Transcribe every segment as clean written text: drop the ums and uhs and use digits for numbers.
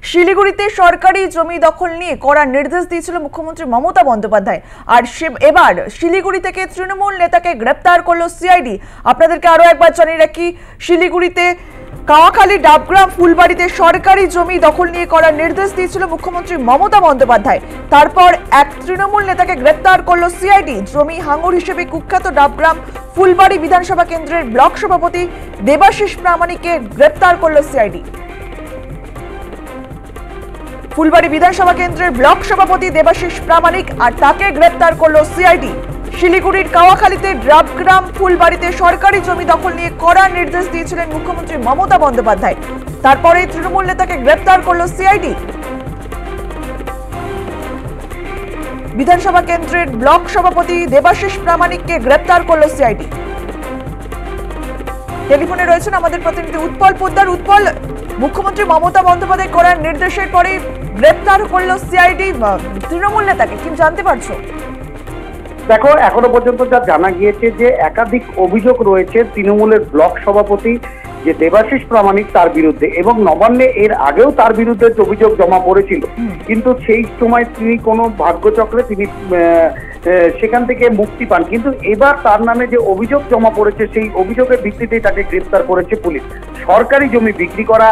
শিলিগুড়িতে সরকারি জমি দখল নিয়ে কড়া নির্দেশ দিয়েছিল মুখ্যমন্ত্রী মমতা বন্দ্যোপাধ্যায়। আর এবার শিলিগুড়ি থেকে তৃণমূল নেতাকে গ্রেপ্তার করলো সিআইডি। আপনাদেরকে আরো একবার জানিয়ে রাখি, শিলিগুড়িতে কাওয়াখালী ডাবগ্রাম ফুলবাড়িতে সরকারি জমি দখল নিয়ে করার নির্দেশ দিয়েছিল মুখ্যমন্ত্রী মমতা বন্দ্যোপাধ্যায়। তারপর এক তৃণমূল নেতাকে গ্রেপ্তার করলো সিআইডি। জমি হাঙর হিসেবে কুখ্যাত ডাবগ্রাম ফুলবাড়ি বিধানসভা কেন্দ্রের ব্লক সভাপতি দেবাশিস প্রামাণিককে গ্রেপ্তার করলো সিআইডি। ফুলবাড়ি বিধানসভা কেন্দ্রের ব্লক সভাপতি দেবাশিস প্রামাণিক আর তাকে গ্রেপ্তার করলো সিআইডি। শিলিগুড়ির কাওয়াখালীতে ডাবগ্রাম ফুলবাড়িতে সরকারি জমি দখল নিয়ে কড়া নির্দেশ দিয়েছিলেন মুখ্যমন্ত্রী মমতা বন্দ্যোপাধ্যায়। তারপরে তৃণমূল নেতাকে গ্রেপ্তার করলো সিআইডি। বিধানসভা কেন্দ্রের ব্লক সভাপতি দেবাশিস প্রামাণিককে গ্রেপ্তার করলো সিআইডি। টেলিফোনে রয়েছেন আমাদের প্রতিনিধি উৎপল পোদ্দার। উৎপল, মুখ্যমন্ত্রী মমতা বন্দ্যোপাধ্যায় করার নির্দেশের পরে গ্রেপ্তার করলো সিআইডি তৃণমূল নেতাকে, কি জানতে পারছো? দেখো, এখনো পর্যন্ত যা জানা গিয়েছে যে একাধিক অভিযোগ রয়েছে তৃণমূলের ব্লক সভাপতি যে দেবাশিস প্রামাণিক তার বিরুদ্ধে, এবং নবান্নে এর আগেও তার বিরুদ্ধে অভিযোগ জমা পড়েছিল, কিন্তু সেই সময় তিনি কোনো ভাগ্যচক্রে তিনি সেখান থেকে মুক্তি পান। কিন্তু এবার তার নামে যে অভিযোগ জমা পড়েছে সেই অভিযোগের ভিত্তিতেই তাকে গ্রেপ্তার করেছে পুলিশ। সরকারি জমি বিক্রি করা,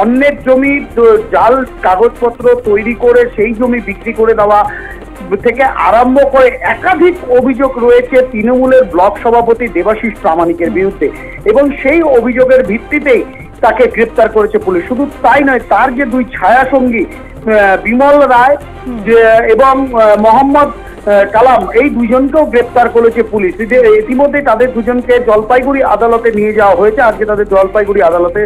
অন্যের জমি জাল কাগজপত্র তৈরি করে সেই জমি বিক্রি করে দেওয়া থেকে আরম্ভ করে একাধিক অভিযোগ রয়েছে তৃণমূলের ব্লক সভাপতি দেবাশিস প্রামাণিকের বিরুদ্ধে, এবং সেই অভিযোগের ভিত্তিতেই তাকে গ্রেপ্তার করেছে পুলিশ। শুধু তাই নয়, তার যে দুই ছায়া সঙ্গী বিমল রায় এবং মোহাম্মদ কালাম, এই দুজনকেও গ্রেপ্তার করেছে পুলিশ। ইতিমধ্যে তাদের দুজনকে জলপাইগুড়ি আদালতে নিয়ে যাওয়া হয়েছে, আজকে তাদের জলপাইগুড়ি আদালতে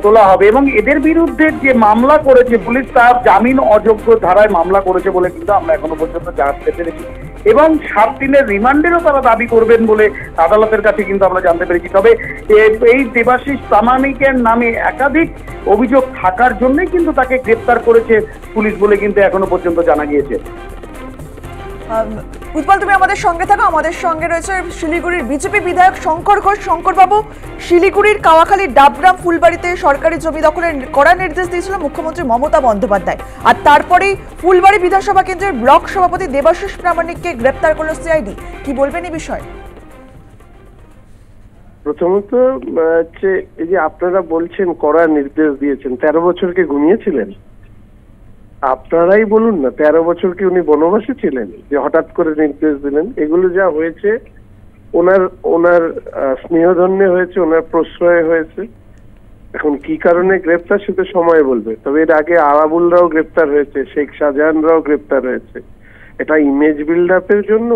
তোলা হবে, এবং এদের বিরুদ্ধে যে মামলা করেছে পুলিশ তার জামিন অযোগ্য ধারায় মামলা করেছে বলে কিন্তু আমরা এখনো পর্যন্ত জানতে পেরেছি, এবং 7 দিনের রিমান্ডেরও তারা দাবি করবেন বলে আদালতের কাছে কিন্তু আমরা জানতে পেরেছি। তবে এই দেবাশিস প্রামাণিকের নামে একাধিক অভিযোগ থাকার জন্যই কিন্তু তাকে গ্রেপ্তার করেছে পুলিশ বলে কিন্তু এখনো পর্যন্ত জানা গিয়েছে। উৎপল, তুমি আমাদের সঙ্গে থাকো। আমাদের সঙ্গে রয়েছে শিলিগুড়ির বিজেপি বিধায়ক শঙ্কর ঘোষ। শঙ্কর বাবু, শিলিগুড়ির কাওয়াখালী ডাবগ্রাম ফুলবাড়িতে সরকারি জমি দখলের কড়া নির্দেশ দিয়েছিল মুখ্যমন্ত্রী মমতা বন্দ্যোপাধ্যায়, আর তারপরেই ফুলবাড়ি বিধানসভা কেন্দ্রের ব্লক সভাপতি দেবাশিস প্রামাণিককে গ্রেপ্তার করলো সিআইডি। কি বলবেন এই বিষয়ে? প্রথমত হচ্ছে এই যে আপনারা বলছেন কড়া নির্দেশ দিয়েছেন, 13 বছরকে ঘুমিয়েছিলেন? আপনারাই বলুন না, 13 বছর কি উনি বনবাসী ছিলেন যে হঠাৎ করে নির্দেশ দিলেন? এগুলো যা হয়েছে ওনার স্নেহধন্যে হয়েছে, ওনার প্রশ্রয় হয়েছে। এখন কি কারণে গ্রেপ্তার সেটা সময় বলবে। তবে এর আগে আরাবুলরাও গ্রেপ্তার হয়েছে, শেখ শাহজাহানরাও গ্রেপ্তার হয়েছে। এটা ইমেজ বিল্ড আপের জন্য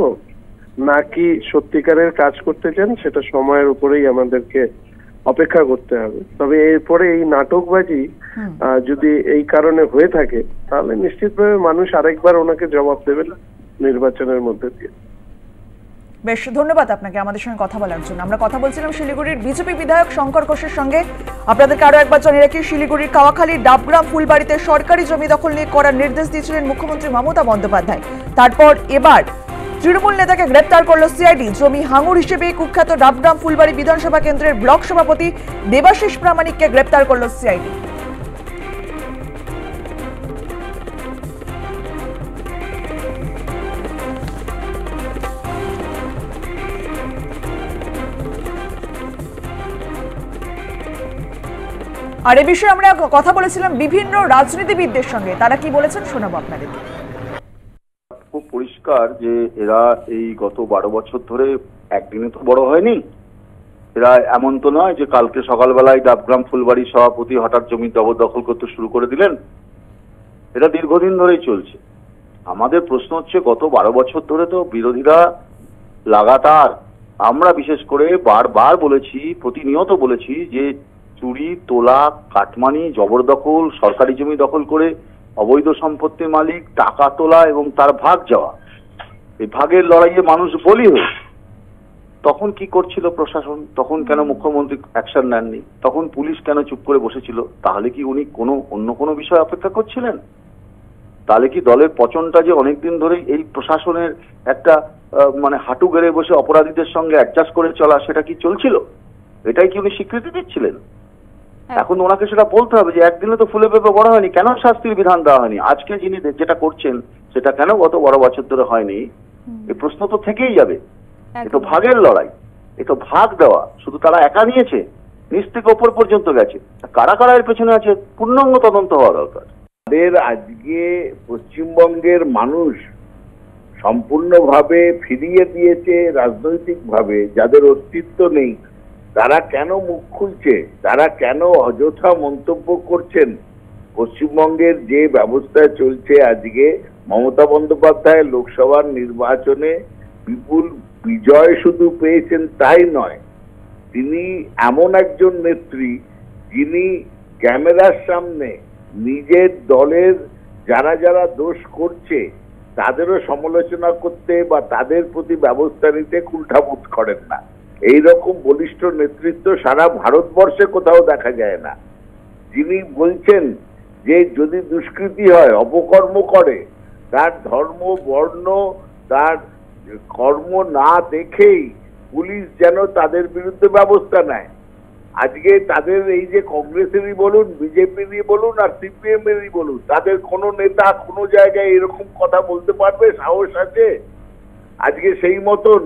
নাকি সত্যিকারের কাজ করতে চান সেটা সময়ের উপরেই আমাদেরকে অপেক্ষা করতে হবে। তবে এরপরে এই নাটকবাজি যদি এই কারণে হয়ে থাকে তাহলে নিশ্চিতভাবে মানুষ আরেকবার ওনাকে জবাব দেবেন নির্বাচনের মধ্যে দিয়ে। বেশ, ধন্যবাদ আপনাকে আমাদের সঙ্গে কথা বলার জন্য। আমরা কথা বলছিলাম শিলিগুড়ির বিজেপি বিধায়ক শঙ্কর ঘোষের সঙ্গে। আপনাদেরকে আরো একবার জানিয়ে রাখি, শিলিগুড়ির কাওয়াখালীর ডাবগ্রাম ফুলবাড়িতে সরকারি জমি দখল নিয়ে করার নির্দেশ দিয়েছিলেন মুখ্যমন্ত্রী মমতা বন্দ্যোপাধ্যায়। তারপর এবার তৃণমূল নেতাকে গ্রেপ্তার করলো সিআইডি। জমি হাঙর হিসেবে কুখ্যাত ডাবগ্রাম ফুলবাড়ি বিধানসভা কেন্দ্রের ব্লক সভাপতি দেবাশিস প্রামাণিককে গ্রেপ্তার করলো সিআইডি। আর এ বিষয়ে আমরা কথা বলেছিলাম বিভিন্ন রাজনীতিবিদদের সঙ্গে, তারা কি বলেছেন শোনাবো আপনাদেরকে। খুব পরিষ্কার যে এরা এই গত 12 বছর ধরে একদিনে তো বড় হয়নি। এরা এমন তো নয় যে কালকে সকালবেলায় ডাবগ্রাম ফুলবাড়ির সভাপতি হঠাৎ জমি জবরদখল করতে শুরু করে দিলেন। এটা দীর্ঘদিন ধরেই চলছে। আমাদের প্রশ্ন হচ্ছে, গত 12 বছর ধরে তো বিরোধীরা লাগাতার, আমরা বিশেষ করে বারবার বলেছি, প্রতিনিয়ত বলেছি যে চুরি, তোলা, কাটমানি, জবরদখল, সরকারি জমি দখল করে অবৈধ সম্পত্তির মালিক, টাকা তোলা এবং তার ভাগ যাওয়া, এই ভাগের লড়াইয়ে মানুষ বলি হয়েছে। তখন কি করছিল প্রশাসন? তখন কেন মুখ্যমন্ত্রী অ্যাকশন নেননি? তখন পুলিশ কেন চুপ করে বসেছিল? তাহলে কি উনি অন্য কোনো বিষয় অপেক্ষা করছিলেন? তাহলে কি দলের পচনটা যে অনেকদিন ধরেই এই প্রশাসনের একটা মানে হাঁটু গেড়ে বসে অপরাধীদের সঙ্গে অ্যাডজাস্ট করে চলা, সেটা কি চলছিল? এটাই কি উনি স্বীকৃতি দিচ্ছিলেন? এখন ওনাকে সেটা বলতে হবে যে একদিনে তো ফুলে পেঁপে বড় হয়নি, কেন শাস্তির বিধান দেওয়া হয়নি, আজকে যিনি যেটা করছেন সেটা কেন গত 12 বছর ধরে হয়নি। এই প্রশ্ন তো থেকেই যাবে। এ তো ভাগের লড়াই, এ তো ভাগ দেওয়া, শুধু তারা একা নিয়েছে, নিচ থেকে ওপর পর্যন্ত গেছে, কারা কারা এর পেছনে আছে পূর্ণাঙ্গ তদন্ত হওয়া দরকার। তাদের আজকে পশ্চিমবঙ্গের মানুষ সম্পূর্ণভাবে ফিরিয়ে দিয়েছে রাজনৈতিকভাবে, যাদের অস্তিত্ব নেই তারা কেন মুখ খুলছে, তারা কেন অযথা মন্তব্য করছেন। পশ্চিমবঙ্গের যে ব্যবস্থায় চলছে আজকে, মমতা বন্দ্যোপাধ্যায় লোকসভার নির্বাচনে বিপুল বিজয় শুধু পেয়েছেন তাই নয়, তিনি এমন একজন নেত্রী যিনি ক্যামেরার সামনে নিজের দলের যারা যারা দোষ করছে তাদেরও সমালোচনা করতে বা তাদের প্রতি ব্যবস্থা নিতে কুণ্ঠাবোধ করেন না। এইরকম বলিষ্ঠ নেতৃত্ব সারা ভারতবর্ষে কোথাও দেখা যায় না। যিনি বলছেন যে যদি দুষ্কৃতি হয়, অপকর্ম করে, তার ধর্ম বর্ণ তার কর্ম না দেখেই পুলিশ যেন তাদের বিরুদ্ধে ব্যবস্থা নেয়। আজকে তাদের এই যে কংগ্রেসেরই বলুন, বিজেপিরই বলুন আর সিপিএম এরই বলুন, তাদের কোনো নেতা কোনো জায়গায় এরকম কথা বলতে পারবে, সাহস আছে? আজকে সেই মতন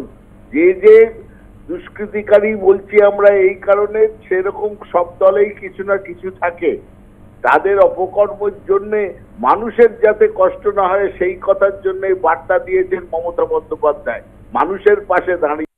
যে দুষ্কৃতিকারী বলছি আমরা এই কারণে, সেরকম সব দলেই কিছু না কিছু থাকে। তাদের অপকর্মের জন্য মানুষের যাতে কষ্ট না হয় সেই কথার জন্য বার্তা দিয়েছেন মমতা বন্দ্যোপাধ্যায়, মানুষের পাশে দাঁড়িয়ে।